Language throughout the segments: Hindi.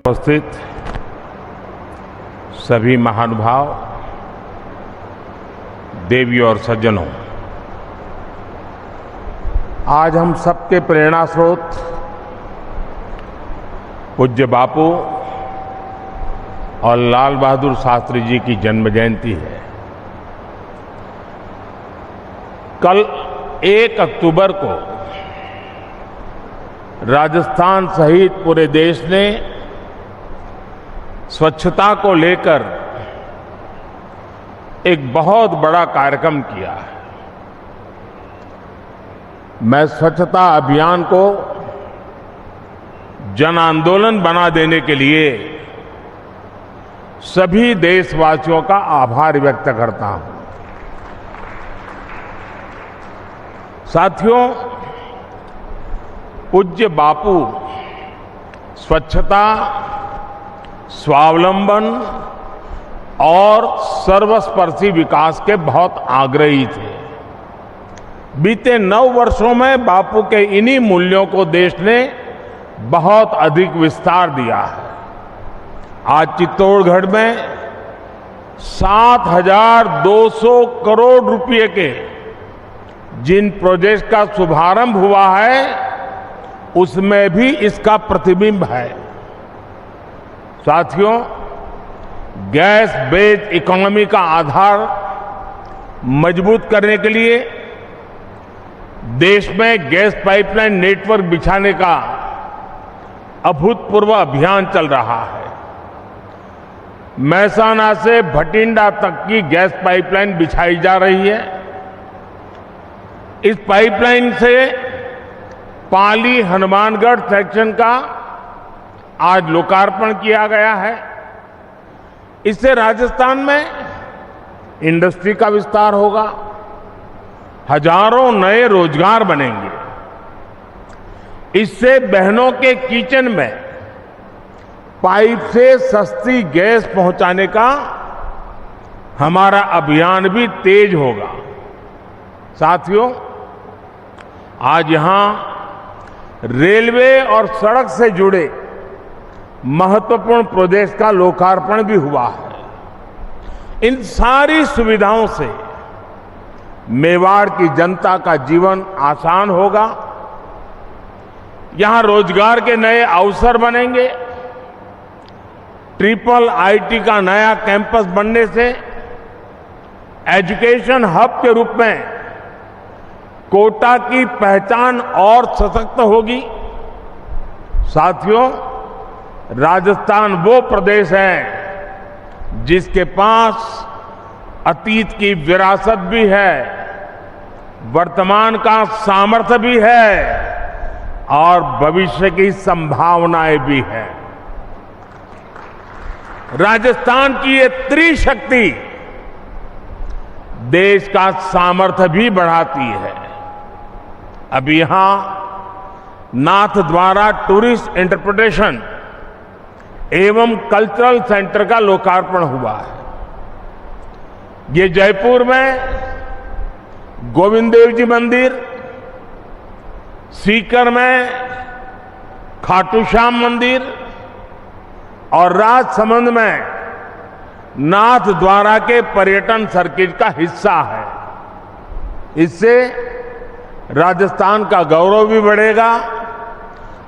उपस्थित सभी महानुभाव, देवियों और सज्जनों, आज हम सबके प्रेरणा स्रोत पूज्य बापू और लाल बहादुर शास्त्री जी की जन्म जयंती है। कल 1 अक्टूबर को राजस्थान सहित पूरे देश ने स्वच्छता को लेकर एक बहुत बड़ा कार्यक्रम किया है। मैं स्वच्छता अभियान को जन आंदोलन बना देने के लिए सभी देशवासियों का आभार व्यक्त करता हूं। साथियों, पूज्य बापू स्वच्छता, स्वावलंबन और सर्वस्पर्शी विकास के बहुत आग्रही थे। बीते 9 वर्षों में बापू के इन्हीं मूल्यों को देश ने बहुत अधिक विस्तार दिया है। आज चित्तौड़गढ़ में 7,200 करोड़ रुपए के जिन प्रोजेक्ट का शुभारंभ हुआ है, उसमें भी इसका प्रतिबिंब है। साथियों, गैस बेस्ड इकोनॉमी का आधार मजबूत करने के लिए देश में गैस पाइपलाइन नेटवर्क बिछाने का अभूतपूर्व अभियान चल रहा है। मेहसाना से भटिंडा तक की गैस पाइपलाइन बिछाई जा रही है। इस पाइपलाइन से पाली हनुमानगढ़ सेक्शन का आज लोकार्पण किया गया है। इससे राजस्थान में इंडस्ट्री का विस्तार होगा, हजारों नए रोजगार बनेंगे। इससे बहनों के किचन में पाइप से सस्ती गैस पहुंचाने का हमारा अभियान भी तेज होगा। साथियों, आज यहां रेलवे और सड़क से जुड़े महत्वपूर्ण प्रोजेक्ट का लोकार्पण भी हुआ है। इन सारी सुविधाओं से मेवाड़ की जनता का जीवन आसान होगा। यहां रोजगार के नए अवसर बनेंगे। ट्रिपल आईटी का नया कैंपस बनने से एजुकेशन हब के रूप में कोटा की पहचान और सशक्त होगी। साथियों, राजस्थान वो प्रदेश है जिसके पास अतीत की विरासत भी है, वर्तमान का सामर्थ्य भी है और भविष्य की संभावनाएं भी है। राजस्थान की ये त्रिशक्ति देश का सामर्थ्य भी बढ़ाती है। अभी यहां नाथद्वारा टूरिस्ट इंटरप्रिटेशन एवं कल्चरल सेंटर का लोकार्पण हुआ है। ये जयपुर में गोविंद देव जी मंदिर, सीकर में खाटू श्याम मंदिर और राजसमंद में नाथद्वारा के पर्यटन सर्किट का हिस्सा है। इससे राजस्थान का गौरव भी बढ़ेगा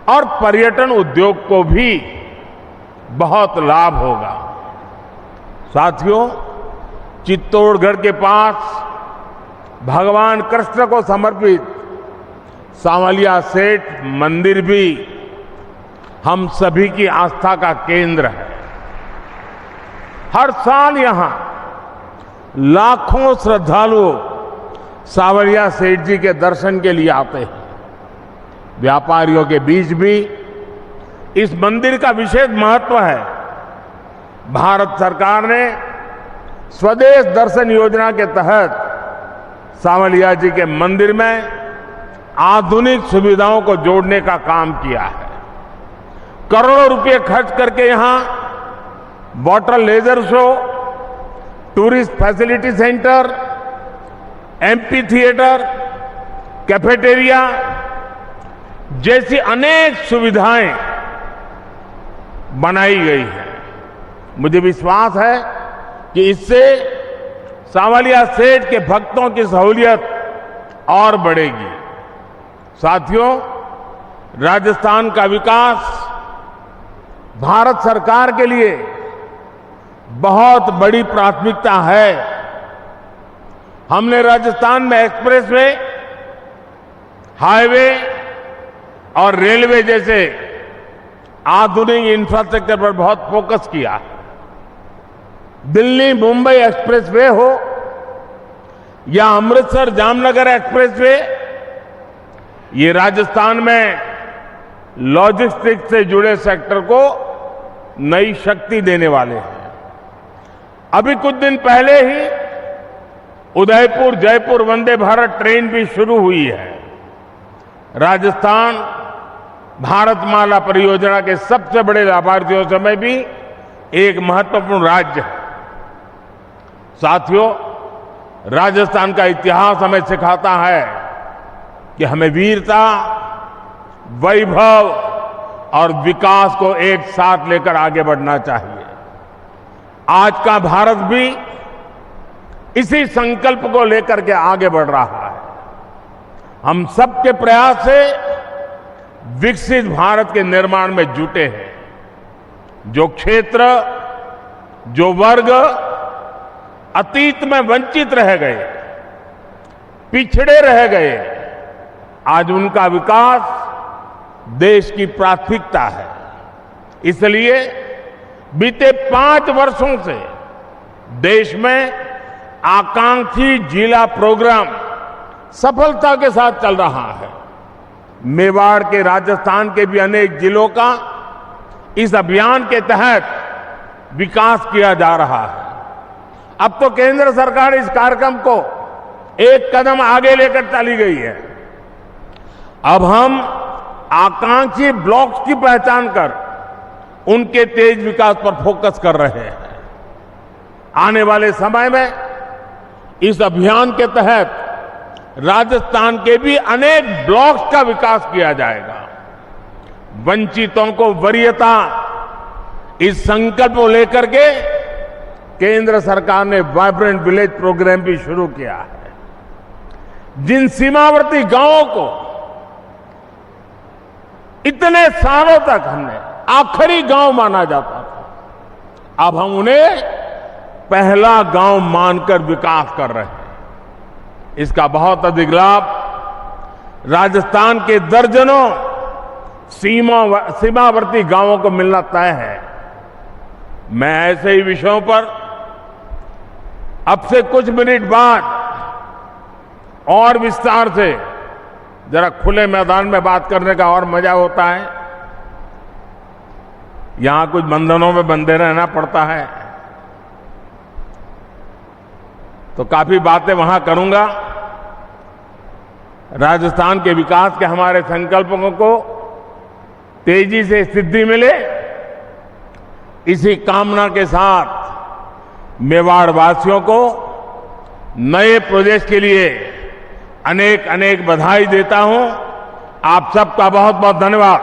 और पर्यटन उद्योग को भी बहुत लाभ होगा। साथियों, चित्तौड़गढ़ के पास भगवान कृष्ण को समर्पित सांवलिया सेठ मंदिर भी हम सभी की आस्था का केंद्र है। हर साल यहां लाखों श्रद्धालु सांवलिया सेठ जी के दर्शन के लिए आते हैं। व्यापारियों के बीच भी इस मंदिर का विशेष महत्व है। भारत सरकार ने स्वदेश दर्शन योजना के तहत सांवलिया जी के मंदिर में आधुनिक सुविधाओं को जोड़ने का काम किया है। करोड़ों रुपए खर्च करके यहां water laser show, tourist facility centre, amphitheatre, cafeteria जैसी अनेक सुविधाएं बनाई गई है। मुझे विश्वास है कि इससे सांवलिया सेठ के भक्तों की सहूलियत और बढ़ेगी। साथियों, राजस्थान का विकास भारत सरकार के लिए बहुत बड़ी प्राथमिकता है। हमने राजस्थान में एक्सप्रेसवे, हाईवे और रेलवे जैसे आधुनिक इंफ्रास्ट्रक्चर पर बहुत फोकस किया। दिल्ली मुंबई एक्सप्रेसवे हो या अमृतसर जामनगर एक्सप्रेसवे, ये राजस्थान में लॉजिस्टिक्स से जुड़े सेक्टर को नई शक्ति देने वाले हैं। अभी कुछ दिन पहले ही उदयपुर जयपुर वंदे भारत ट्रेन भी शुरू हुई है। राजस्थान भारतमाला परियोजना के सबसे बड़े लाभार्थियों में भी एक महत्वपूर्ण राज्य है। साथियों, राजस्थान का इतिहास हमें सिखाता है कि हमें वीरता, वैभव और विकास को एक साथ लेकर आगे बढ़ना चाहिए। आज का भारत भी इसी संकल्प को लेकर के आगे बढ़ रहा है। हम सबके प्रयास से विकसित भारत के निर्माण में जुटे हैं। जो क्षेत्र, जो वर्ग अतीत में वंचित रह गए, पिछड़े रह गए, आज उनका विकास देश की प्राथमिकता है। इसलिए बीते 5 वर्षों से देश में आकांक्षी जिला प्रोग्राम सफलता के साथ चल रहा है। मेवाड़ के, राजस्थान के भी अनेक जिलों का इस अभियान के तहत विकास किया जा रहा है। अब तो केंद्र सरकार इस कार्यक्रम को एक कदम आगे लेकर चली गई है। अब हम आकांक्षी ब्लॉक्स की पहचान कर उनके तेज विकास पर फोकस कर रहे हैं। आने वाले समय में इस अभियान के तहत राजस्थान के भी अनेक ब्लॉक्स का विकास किया जाएगा। वंचितों को वरीयता, इस संकल्प को लेकर के केंद्र सरकार ने वाइब्रेंट विलेज प्रोग्राम भी शुरू किया है। जिन सीमावर्ती गांवों को इतने सालों तक हमने आखिरी गांव माना जाता था, अब हम उन्हें पहला गांव मानकर विकास कर रहे हैं। इसका बहुत अधिक लाभ राजस्थान के दर्जनों सीमावर्ती गांवों को मिलना तय है। मैं ऐसे ही विषयों पर अब से कुछ मिनट बाद और विस्तार से, जरा खुले मैदान में बात करने का और मजा होता है। यहां कुछ बंधनों में बंधे रहना पड़ता है, तो काफी बातें वहां करूंगा। राजस्थान के विकास के हमारे संकल्पों को तेजी से सिद्धि मिले, इसी कामना के साथ मेवाड़ वासियों को नए प्रोजेक्ट के लिए अनेक अनेक बधाई देता हूं। आप सबका बहुत बहुत धन्यवाद।